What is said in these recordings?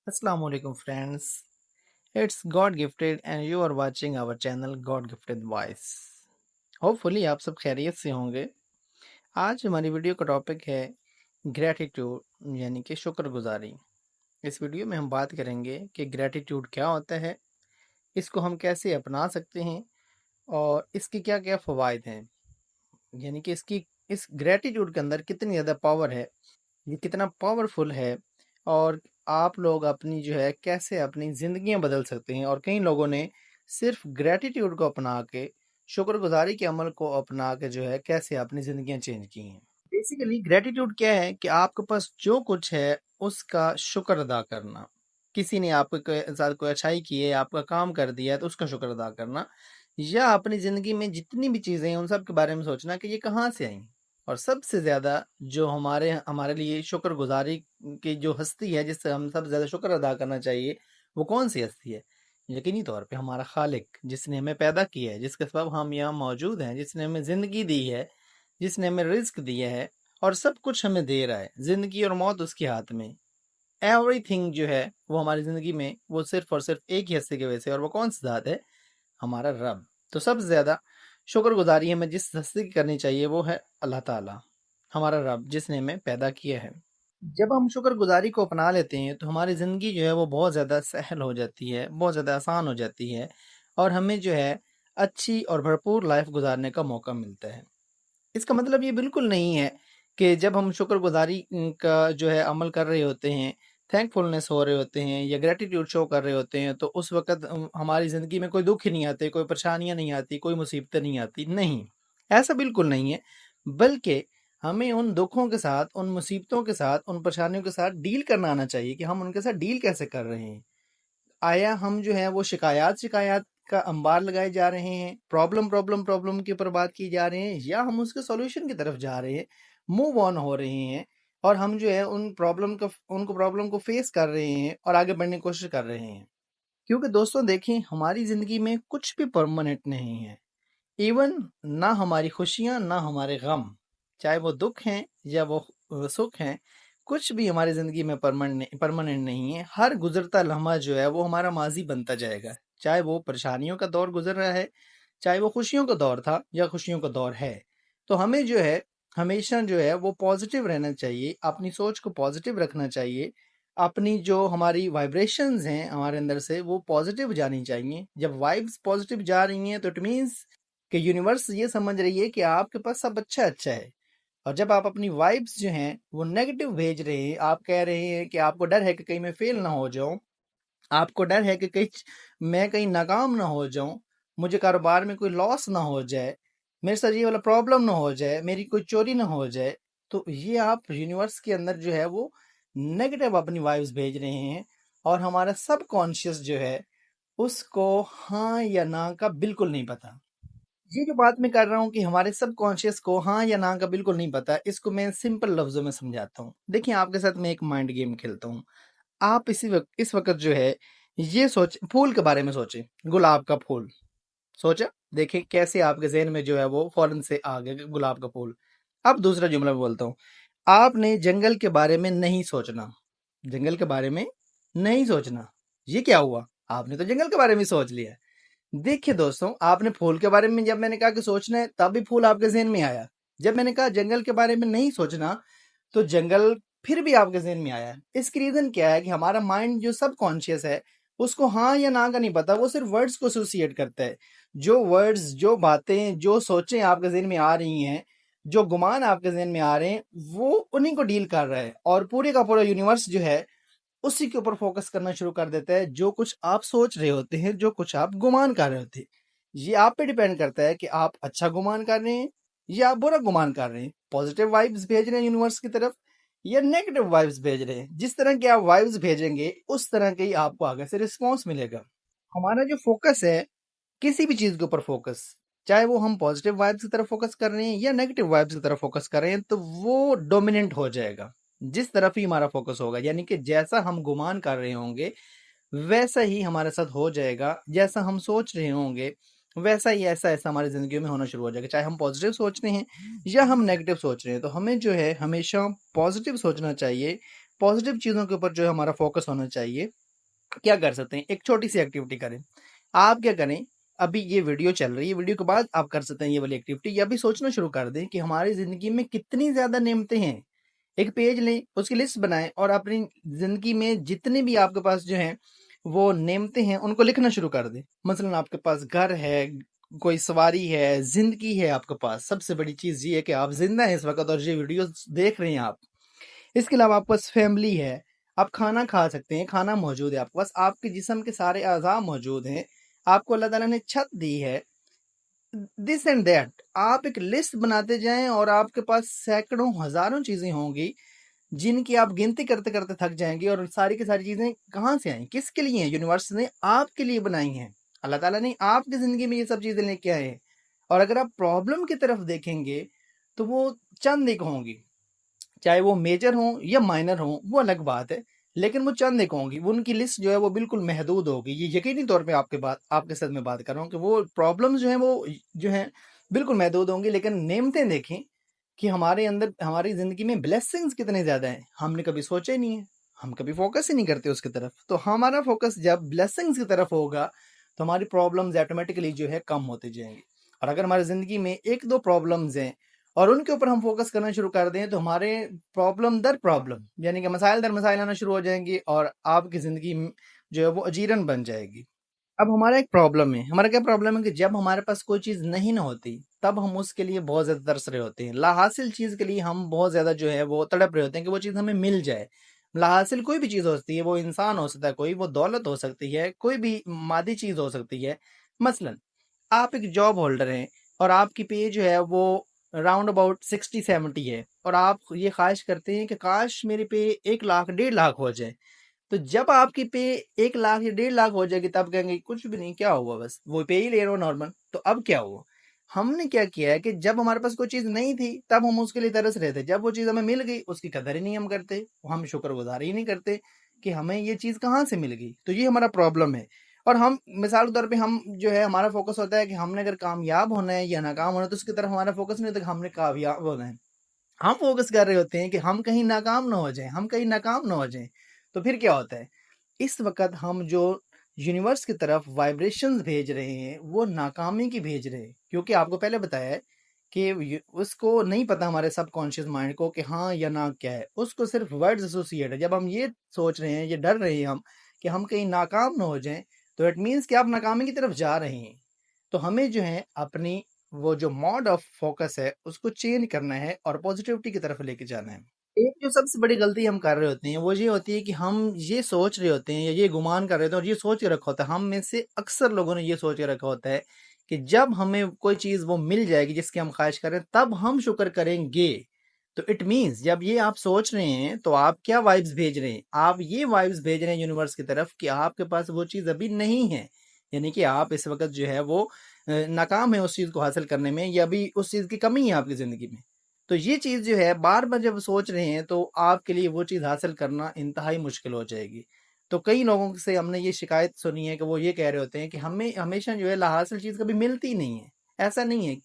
Assalamualaikum friends. It's God gifted and you are watching our channel God Gifted Voice. Hopefully आप सब खैरियत से होंगे। आज हमारी वीडियो का टॉपिक है ग्रैटिट्यूड यानी कि शुक्रगुजारी। इस वीडियो में हम बात करेंगे कि ग्रैटिट्यूड क्या होता है, इसको हम कैसे अपना सकते हैं और इसके क्या क्या फ़वाइद हैं, यानी कि इस ग्रैटिट्यूड के अंदर कितनी ज़्यादा पावर है, ये कितना पावरफुल है और आप लोग अपनी जो है कैसे अपनी ज़िंदगियां बदल सकते हैं। और कई लोगों ने सिर्फ ग्रैटिट्यूड को अपना के, शुक्रगुजारी के अमल को अपना के जो है कैसे अपनी ज़िंदगियां चेंज की हैं। बेसिकली ग्रैटिट्यूड क्या है कि आपके पास जो कुछ है उसका शुक्र अदा करना। किसी ने आपके साथ कोई अच्छाई की है, आपका काम कर दिया है तो उसका शुक्र अदा करना, या अपनी ज़िंदगी में जितनी भी चीज़ें हैं उन सब के बारे में सोचना कि ये कहाँ से आई। और सबसे ज़्यादा जो हमारे हमारे लिए शुक्रगुज़ारी की जो हस्ती है, जिससे हम सबसे ज़्यादा शुक्र अदा करना चाहिए, वो कौन-सी हस्ती है? यकीनी तौर पे हमारा खालिक, जिसने हमें पैदा किया है, जिसके सबब हम यहाँ मौजूद हैं, जिसने हमें ज़िंदगी दी है, जिसने हमें रिज़्क दिया है और सब कुछ हमें दे रहा है। ज़िंदगी और मौत उसके हाथ में। एवरीथिंग जो है वो हमारी ज़िंदगी में वो सिर्फ़ और सिर्फ़ एक ही हस्ती की वजह से, और वो कौन-सी ज़ात है? हमारा रब। तो सबसे ज़्यादा शुक्रगुज़ारी हमें जिस हस्ती की करनी चाहिए वो है अल्लाह ताला, हमारा रब जिसने हमें पैदा किया है। जब हम शुक्रगुज़ारी को अपना लेते हैं तो हमारी ज़िंदगी जो है वो बहुत ज़्यादा सहल हो जाती है, बहुत ज़्यादा आसान हो जाती है और हमें जो है अच्छी और भरपूर लाइफ़ गुज़ारने का मौका मिलता है। इसका मतलब ये बिल्कुल नहीं है कि जब हम शुक्रगुज़ारी का जो है अमल कर रहे होते हैं, थैंकफुलनेस हो रहे होते हैं या ग्रैटिट्यूड शो कर रहे होते हैं, तो उस वक़्त हमारी ज़िंदगी में कोई दुःख ही नहीं आते, कोई परेशानियाँ नहीं आती, कोई मुसीबतें नहीं आती। नहीं, ऐसा बिल्कुल नहीं है। बल्कि हमें उन दुखों के साथ, उन मुसीबतों के साथ, उन परेशानियों के साथ डील करना आना चाहिए कि हम उनके साथ डील कैसे कर रहे हैं। आया हम जो है वो शिकायत का अंबार लगाए जा रहे हैं, प्रॉब्लम के ऊपर बात की जा रहे हैं, या हम उसके सॉल्यूशन की तरफ जा रहे हैं, मूव ऑन हो रहे हैं और हम जो है उनको प्रॉब्लम को फेस कर रहे हैं और आगे बढ़ने की कोशिश कर रहे हैं। क्योंकि दोस्तों देखें, हमारी ज़िंदगी में कुछ भी परमानेंट नहीं है। इवन ना हमारी खुशियाँ, ना हमारे गम, चाहे वो दुख हैं या वो सुख हैं, कुछ भी हमारी ज़िंदगी में परमानेंट नहीं है। हर गुज़रता लम्हा जो है वो हमारा माज़ी बनता जाएगा। चाहे वो परेशानियों का दौर गुज़र रहा है, चाहे वो खुशियों का दौर था या खुशियों का दौर है। तो हमें जो है हमेशा जो है वो पॉज़िटिव रहना चाहिए, अपनी सोच को पॉज़िटिव रखना चाहिए। अपनी जो हमारी वाइब्रेशंस हैं हमारे अंदर से वो पॉज़िटिव जानी चाहिए। जब वाइब्स पॉज़िटिव जा रही हैं तो इट मीन्स कि यूनिवर्स ये समझ रही है कि आपके पास सब अच्छा-अच्छा है। और जब आप अपनी वाइब्स जो हैं वो नेगेटिव भेज रहे हैं, आप कह रहे हैं कि आपको डर है कि कहीं मैं फेल ना हो जाऊँ, आपको डर है कि मैं कहीं नाकाम ना हो जाऊँ, मुझे कारोबार में कोई लॉस ना हो जाए, मेरे साथ ये वाला प्रॉब्लम ना हो जाए, मेरी कोई चोरी ना हो जाए। तो ये आप यूनिवर्स के अंदर जो है वो नेगेटिव अपनी वाइब्स भेज रहे हैं और हमारा सबकॉन्शियस जो है उसको हाँ या ना का बिल्कुल नहीं पता। ये जो बात मैं कर रहा हूँ कि हमारे सबकॉन्शियस को हाँ या ना का बिल्कुल नहीं पता, इसको मैं सिंपल लफ्ज़ों में समझाता हूँ। देखिए, आपके साथ मैं एक माइंड गेम खेलता हूँ। आप इस वक़्त जो है ये फूल के बारे में सोचें, गुलाब का फूल। सोचा? देखें कैसे आपके ज़हन में जो है वो फ़ौरन से आ गया कि गुलाब का फूल। अब दूसरा जुमला मैं बोलता हूँ, आपने जंगल के बारे में नहीं सोचना, जंगल के बारे में नहीं सोचना। ये क्या हुआ? आपने तो जंगल के बारे में सोच लिया। देखिए दोस्तों, आपने फूल के बारे में जब मैंने कहा कि सोचना है, तब भी फूल आपके ज़हन में आया। जब मैंने कहा जंगल के बारे में नहीं सोचना, तो जंगल फिर भी आपके ज़हन में आया। इसकी रीज़न क्या है कि हमारा माइंड जो सबकॉन्शियस है, उसको हाँ या ना का नहीं पता, वो सिर्फ़ वर्ड्स को एसोसिएट करता है। जो वर्ड्स, जो बातें, जो सोचें आपके ज़हन में आ रही हैं, जो गुमान आपके ज़हन में आ रहे हैं, वो उन्हीं को डील कर रहा है और पूरे का पूरा यूनिवर्स जो है उसी के ऊपर फोकस करना शुरू कर देता है। जो कुछ आप सोच रहे होते हैं, जो कुछ आप गुमान कर रहे होते हैं, ये आप पे डिपेंड करता है कि आप अच्छा गुमान कर रहे हैं या आप बुरा गुमान कर रहे हैं। पॉजिटिव वाइब्स भेज रहे हैं यूनिवर्स की तरफ या नेगेटिव वाइब्स भेज रहे हैं। जिस तरह के आप वाइब्स भेजेंगे उस तरह के ही आपको आगे से रिस्पॉन्स मिलेगा। हमारा जो फोकस है, किसी भी चीज के ऊपर फोकस, चाहे वो हम पॉजिटिव वाइब्स की तरफ फोकस कर रहे हैं या नेगेटिव वाइब्स की तरफ फोकस कर रहे हैं, तो वो डोमिनेंट हो जाएगा। जिस तरफ ही हमारा फोकस होगा, यानी कि जैसा हम गुमान कर रहे होंगे वैसा ही हमारे साथ हो जाएगा। जैसा हम सोच रहे होंगे वैसा ही ऐसा ऐसा हमारी जिंदगी में होना शुरू हो जाएगा। चाहे हम पॉजिटिव सोच रहे हैं या हम नेगेटिव सोच रहे हैं, तो हमें जो है हमेशा पॉजिटिव सोचना चाहिए, पॉजिटिव चीज़ों के ऊपर जो है हमारा फोकस होना चाहिए। क्या कर सकते हैं, एक छोटी सी एक्टिविटी करें। आप क्या करें, अभी ये वीडियो चल रही है, वीडियो के बाद आप कर सकते हैं ये वाली एक्टिविटी, या भी सोचना शुरू कर दें कि हमारी ज़िंदगी में कितनी ज़्यादा नेमतें हैं। एक पेज लें, उसकी लिस्ट बनाएं और अपनी ज़िंदगी में जितने भी आपके पास जो हैं वो नेमतें हैं उनको लिखना शुरू कर दें। मसलन आपके पास घर है, कोई सवारी है, ज़िंदगी है आपके पास। सबसे बड़ी चीज़ ये है कि आप ज़िंदा हैं इस वक़्त और ये वीडियो देख रहे हैं आप। इसके अलावा आपके पास फैमिली है, आप खाना खा सकते हैं, खाना मौजूद है आपके पास, आपके जिस्म के सारे अज़ा मौजूद हैं, आपको अल्लाह ताला ने छत दी है, दिस एंड दैट। आप एक लिस्ट बनाते जाएं और आपके पास सैकड़ों हज़ारों चीज़ें होंगी जिनकी आप गिनती करते करते थक जाएंगे। और सारी की सारी चीज़ें कहाँ से आई, किसके लिए हैं? यूनिवर्स ने आपके लिए बनाई हैं। अल्लाह ताला ने आपकी ज़िंदगी में ये सब चीज़ें लेके आए हैं। और अगर आप प्रॉब्लम की तरफ देखेंगे तो वो चंद एक होंगी, चाहे वो मेजर हों या माइनर हों वो अलग बात है, लेकिन वो चंद एक होंगी। वो उनकी लिस्ट जो है वो बिल्कुल महदूद होगी। ये यकीनी तौर पे आपके साथ में बात कर रहा हूँ कि वो प्रॉब्लम्स जो हैं वो जो हैं बिल्कुल महदूद होंगी। लेकिन नेमतें देखें कि हमारे अंदर हमारी ज़िंदगी में ब्लेसिंग्स कितने ज़्यादा हैं, हमने कभी सोचा ही नहीं है। हम कभी फोकस ही नहीं करते उसकी तरफ। तो हमारा फोकस जब ब्लेसिंग्स की तरफ होगा तो हमारी प्रॉब्लम्स ऑटोमेटिकली जो है कम होते जाएंगी। और अगर हमारी ज़िंदगी में एक दो प्रॉब्लम्स हैं और उनके ऊपर हम फोकस करना शुरू कर दें तो हमारे प्रॉब्लम दर प्रॉब्लम यानी कि मसाइल दर मसाइल आना शुरू हो जाएंगे और आपकी ज़िंदगी जो है वो अजीरन बन जाएगी। अब हमारा एक प्रॉब्लम है, हमारा क्या प्रॉब्लम है कि जब हमारे पास कोई चीज़ नहीं ना होती तब हम उसके लिए बहुत ज़्यादा तरस रहे होते हैं। लाहासिल चीज़ के लिए हम बहुत ज़्यादा जो है वो तड़प रहे होते हैं कि वो चीज़ हमें मिल जाए। लाहासिल कोई भी चीज़ हो सकती है, वो इंसान हो सकता है, कोई वो दौलत हो सकती है, कोई भी मादी चीज़ हो सकती है। मसलन आप एक जॉब होल्डर हैं और आपकी पे जो है वो राउंड अबाउट 60-70 है और आप ये ख्वाहिश करते हैं कि काश मेरे पे 1 लाख 1.5 लाख हो जाए। तो जब आपकी पे 1 लाख या 1.5 लाख हो जाएगी तब कहेंगे कुछ भी नहीं, क्या हुआ, बस वो पे ही ले रहे हो नॉर्मल। तो अब क्या हुआ, हमने क्या किया है कि जब हमारे पास कोई चीज़ नहीं थी तब हम उसके लिए तरस रहे थे, जब वो चीज़ हमें मिल गई उसकी कदर ही नहीं हम करते, हम शुक्रगुजार ही नहीं करते कि हमें ये चीज़ कहाँ से मिल गई। तो ये हमारा प्रॉब्लम है। और हम मिसाल के तौर पे हम जो है हमारा फोकस होता है कि हमने अगर कामयाब होना है या नाकाम होना है तो उसकी तरफ हमारा फोकस नहीं होता कि हमने कामयाब होना है। हम फोकस कर रहे होते हैं कि हम कहीं नाकाम ना हो जाएं, हम कहीं नाकाम ना हो जाएं। तो फिर क्या होता है, इस वक्त हम जो यूनिवर्स की तरफ वाइब्रेशंस भेज रहे हैं वो नाकामी की भेज रहे हैं। क्योंकि आपको पहले बताया है कि उसको नहीं पता हमारे सबकॉन्शियस माइंड को कि हाँ या ना क्या है, उसको सिर्फ वर्ड्स एसोसिएट है। जब हम ये सोच रहे हैं, ये डर रहे हैं हम कि हम कहीं नाकाम ना हो जाएं, तो इट मीन्स कि आप नाकामी की तरफ जा रहे हैं। तो हमें जो है अपनी वो जो मोड ऑफ फोकस है उसको चेंज करना है और पॉजिटिविटी की तरफ लेके जाना है। एक जो सबसे बड़ी गलती हम कर रहे होते हैं वो ये होती है कि हम ये सोच रहे होते हैं या ये गुमान कर रहे होते हैं और ये सोच के रखा होता है, हम में से अक्सर लोगों ने ये सोच के रखा होता है कि जब हमें कोई चीज़ वो मिल जाएगी जिसकी हम ख्वाहिश करें तब हम शुक्र करेंगे। तो इट मीन्स जब ये आप सोच रहे हैं तो आप क्या वाइब्स भेज रहे हैं, आप ये वाइब्स भेज रहे हैं यूनिवर्स की तरफ कि आपके पास वो चीज़ अभी नहीं है। यानी कि आप इस वक्त जो है वो नाकाम है उस चीज़ को हासिल करने में, या अभी उस चीज़ की कमी है आपकी ज़िंदगी में। तो ये चीज़ जो है बार बार जब सोच रहे हैं तो आपके लिए वो चीज़ हासिल करना इंतहाई मुश्किल हो जाएगी। तो कई लोगों से हमने ये शिकायत सुनी है कि वो ये कह रहे होते हैं कि हमें हमेशा जो है हासिल चीज़ कभी मिलती नहीं है। ऐसा नहीं है,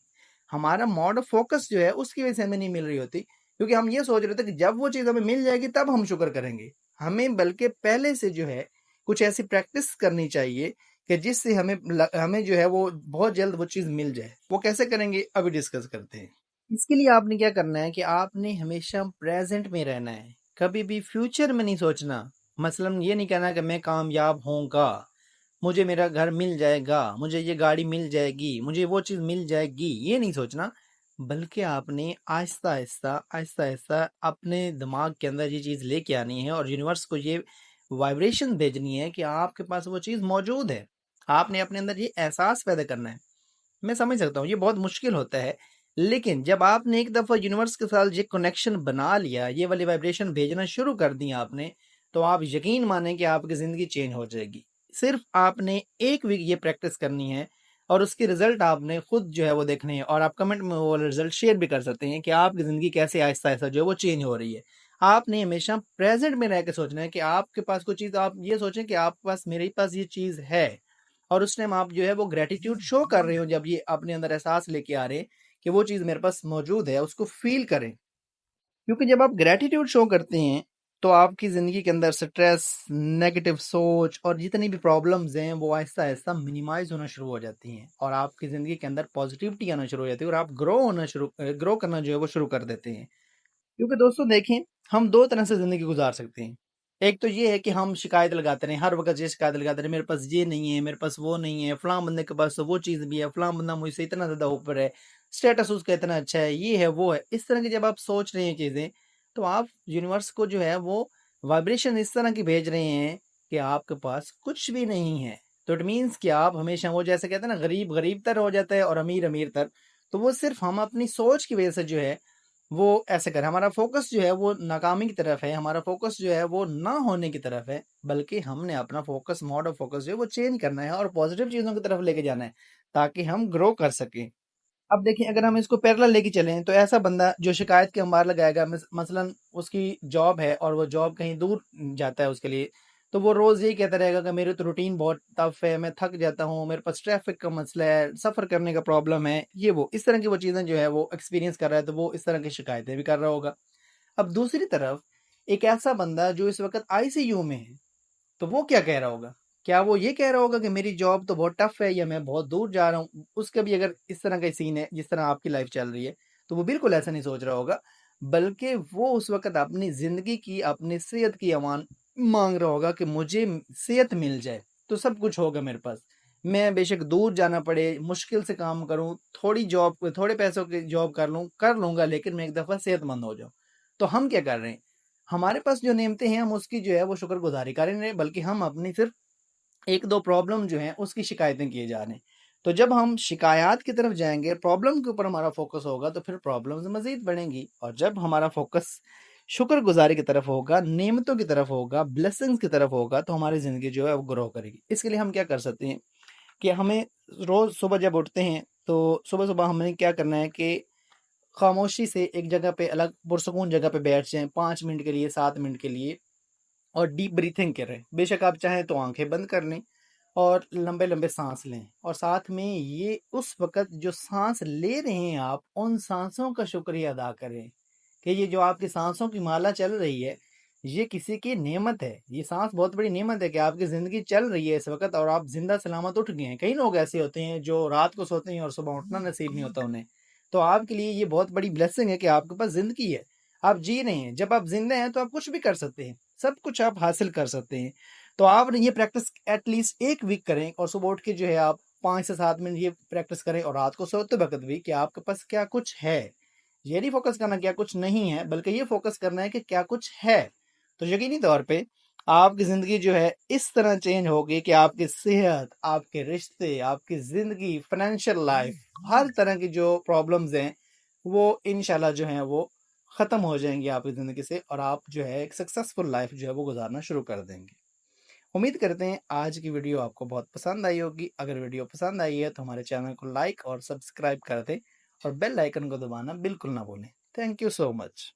हमारा मोड ऑफ फोकस जो है उसकी वजह से हमें नहीं मिल रही होती, क्योंकि हम ये सोच रहे थे कि जब वो चीज़ हमें मिल जाएगी तब हम शुक्र करेंगे। हमें बल्कि पहले से जो है कुछ ऐसी प्रैक्टिस करनी चाहिए कि जिससे हमें जो है वो बहुत जल्द वो चीज़ मिल जाए। वो कैसे करेंगे अभी डिस्कस करते हैं। इसके लिए आपने क्या करना है कि आपने हमेशा प्रेजेंट में रहना है, कभी भी फ्यूचर में नहीं सोचना। मसलन ये नहीं कहना कि मैं कामयाब होऊंगा, मुझे मेरा घर मिल जाएगा, मुझे ये गाड़ी मिल जाएगी, मुझे वो चीज़ मिल जाएगी, ये नहीं सोचना। बल्कि आपने आहिस्ता आहिस्ता आहिस्ता आहिस्ता अपने दिमाग के अंदर ये चीज़ लेके आनी है और यूनिवर्स को ये वाइब्रेशन भेजनी है कि आपके पास वो चीज़ मौजूद है। आपने अपने अंदर ये एहसास पैदा करना है। मैं समझ सकता हूँ ये बहुत मुश्किल होता है, लेकिन जब आपने एक दफ़ा यूनिवर्स के साथ ये कनेक्शन बना लिया, ये वाली वाइब्रेशन भेजना शुरू कर दी आपने, तो आप यकीन मानें कि आपकी ज़िंदगी चेंज हो जाएगी। सिर्फ आपने 1 वीक ये प्रैक्टिस करनी है और उसके रिजल्ट आपने खुद जो है वो देखने हैं और आप कमेंट में वो रिजल्ट शेयर भी कर सकते हैं कि आपकी ज़िंदगी कैसे आहिस्ता आहिस्ता जो है वो चेंज हो रही है। आपने हमेशा प्रेजेंट में रह के सोचना है कि आपके पास कोई चीज़, आप ये सोचें कि आपके पास, मेरे पास ये चीज़ है, और उस टाइम आप जो है वो ग्रेटिट्यूड शो कर रहे हो। जब ये अपने अंदर एहसास लेके आ रहे हैं कि वो चीज़ मेरे पास मौजूद है, उसको फील करें। क्योंकि जब आप ग्रेटिट्यूड शो करते हैं तो आपकी ज़िंदगी के अंदर स्ट्रेस, नेगेटिव सोच और जितनी भी प्रॉब्लम्स हैं वो आहिस्ता-आहिस्ता मिनिमाइज़ होना शुरू हो जाती हैं और आपकी ज़िंदगी के अंदर पॉजिटिविटी आना शुरू हो जाती है और आप ग्रो करना जो है वो शुरू कर देते हैं। क्योंकि दोस्तों देखें, हम 2 तरह से ज़िंदगी गुज़ार सकते हैं। एक तो ये है कि हम शिकायत लगाते रहें, हर वक़्त ये शिकायत लगाते रहें, मेरे पास ये नहीं है, मेरे पास वो नहीं है, फलाँ बंदे के पास तो वो चीज़ भी है, फलाँ बंदा मुझसे इतना ज़्यादा ऊपर है, स्टेटस उसका इतना अच्छा है, ये है, वो है। इस तरह की जब आप सोच रहे हैं चीज़ें, तो आप यूनिवर्स को जो है वो वाइब्रेशन इस तरह की भेज रहे हैं कि आपके पास कुछ भी नहीं है। तो इट मीन्स कि आप हमेशा वो जैसे कहते हैं ना, गरीब गरीब-तर हो जाता है और अमीर अमीर-तर। तो वो सिर्फ़ हम अपनी सोच की वज़ह से जो है वो ऐसे करें, हमारा फ़ोकस जो है वो नाकामी की तरफ है, हमारा फ़ोकस जो है वो ना होने की तरफ है, बल्कि हमने अपना फ़ोकस, मोड ऑफ फ़ोकस जो है वो चेंज करना है और पॉज़िटिव चीज़ों की तरफ लेके जाना है, ताकि हम ग्रो कर सकें। अब देखिए, अगर हम इसको पैरेलल लेके चलें, तो ऐसा बंदा जो शिकायत के अंबार लगाएगा, मसलन उसकी जॉब है और वो जॉब कहीं दूर जाता है उसके लिए, तो वो रोज़ यही कहता रहेगा कि मेरी तो रूटीन बहुत टफ है, मैं थक जाता हूँ, मेरे पास ट्रैफिक का मसला है, सफ़र करने का प्रॉब्लम है, ये वो इस तरह की वो चीज़ें जो है वो एक्सपीरियंस कर रहा है, तो वो इस तरह की शिकायतें भी कर रहा होगा। अब दूसरी तरफ एक ऐसा बंदा जो इस वक्त आईसीयू में है, तो वो क्या कह रहा होगा? क्या वो ये कह रहा होगा कि मेरी जॉब तो बहुत टफ है या मैं बहुत दूर जा रहा हूँ? उसका भी अगर इस तरह का सीन है, जिस तरह आपकी लाइफ चल रही है, तो वो बिल्कुल ऐसा नहीं सोच रहा होगा, बल्कि वो उस वक़्त अपनी ज़िंदगी की, अपनी सेहत की अमान माँग रहा होगा कि मुझे सेहत मिल जाए, तो सब कुछ होगा मेरे पास। मैं बेशक दूर जाना पड़े, मुश्किल से काम करूँ, थोड़े पैसों की जॉब कर लूँगा, लेकिन मैं एक दफ़ा सेहतमंद हो जाऊँ। तो हम क्या कर रहे हैं? हमारे पास जो नेमतें हैं, हम उसकी जो है वो शुक्रगुज़ारी कर नहीं रहे, बल्कि हम अपनी सिर्फ़ 1-2 प्रॉब्लम जो हैं उसकी शिकायतें किए जा रहे हैं। तो जब हम शिकायत की तरफ जाएँगे, प्रॉब्लम के ऊपर हमारा फ़ोकस होगा, तो फिर प्रॉब्लम्स मज़ीद बढ़ेंगी और जब हमारा फ़ोकस शुक्रगुज़ारी की तरफ होगा, नेमतों की तरफ होगा, ब्लेसिंग्स की तरफ होगा, तो हमारी ज़िंदगी जो है वो ग्रो करेगी। इसके लिए हम क्या कर सकते हैं कि हमें रोज़ सुबह जब उठते हैं, तो सुबह-सुबह हमें क्या करना है कि खामोशी से एक जगह पे, अलग पुरसुकून जगह पे बैठ जाएँ 5 मिनट के लिए, 7 मिनट के लिए और डीप ब्रीथिंग करें। बेशक आप चाहें तो आँखें बंद कर लें और लंबे-लंबे साँस लें और साथ में ये उस वक़्त जो साँस ले रहे हैं आप, उन साँसों का शुक्रिया अदा करें कि ये जो आपकी साँसों की माला चल रही है, ये किसी की नेमत है। ये साँस बहुत बड़ी नेमत है कि आपकी ज़िंदगी चल रही है इस वक़्त और आप ज़िंदा सलामत उठ गए हैं। कई लोग ऐसे होते हैं जो रात को सोते हैं और सुबह उठना नसीब नहीं होता उन्हें। तो आपके लिए ये बहुत बड़ी ब्लेसिंग है कि आपके पास ज़िंदगी है। आप जी रहे हैं। जब आप ज़िंदा हैं तो आप कुछ भी कर सकते हैं। सब कुछ आप हासिल कर सकते हैं। तो आप ये प्रैक्टिस एटलीस्ट 1 वीक करें और सुबह उठ के जो है आप 5 से 7 मिनट ये प्रैक्टिस करें और रात को सोते वक़्त भी कि आपके पास क्या कुछ है। ये नहीं फ़ोकस करना क्या कुछ नहीं है, बल्कि ये फ़ोकस करना है कि क्या कुछ है। तो यकीनी तौर पे आपकी ज़िंदगी जो है इस तरह चेंज होगी कि आपकी सेहत, आपके रिश्ते, आपकी ज़िंदगी, फ़ाइनेंशियल लाइफ़, हर तरह की जो प्रॉब्लम्स हैं, वो इंशाल्लाह जो हैं वो ख़त्म हो जाएँगी आपकी ज़िंदगी से और आप जो है एक सक्सेसफुल लाइफ़ जो है वो गुज़ारना शुरू कर देंगे। उम्मीद करते हैं आज की वीडियो आपको बहुत पसंद आई होगी। अगर वीडियो पसंद आई है तो हमारे चैनल को लाइक और सब्सक्राइब कर दें और बेल आइकन को दबाना बिल्कुल ना भूलें। Thank you so much.